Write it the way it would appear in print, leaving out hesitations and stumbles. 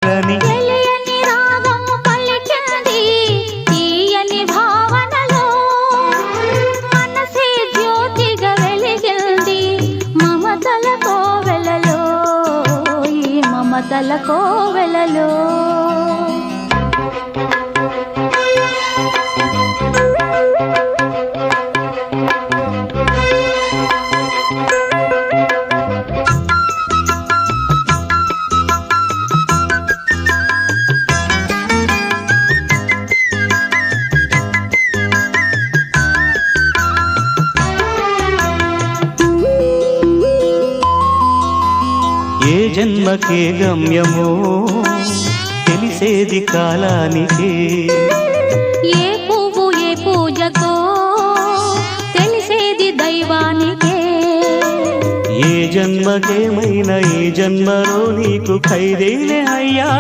తారని తెలియని రాగం పలికింది తీయని భావనలో మనసే జ్యోతిగా వెలిగింది మమతల కోవెలలో ఈ మమతల కోవెలలో ఏ జన్మకే గమ్యమో తెలిసేది కాలానికే ఏ పువ్వు ఏ పూజకో తెలిసేది దైవానికే ఏ జన్మకేమైనా ఈ జన్మలో నీకు ఖైదేలే అయ్యా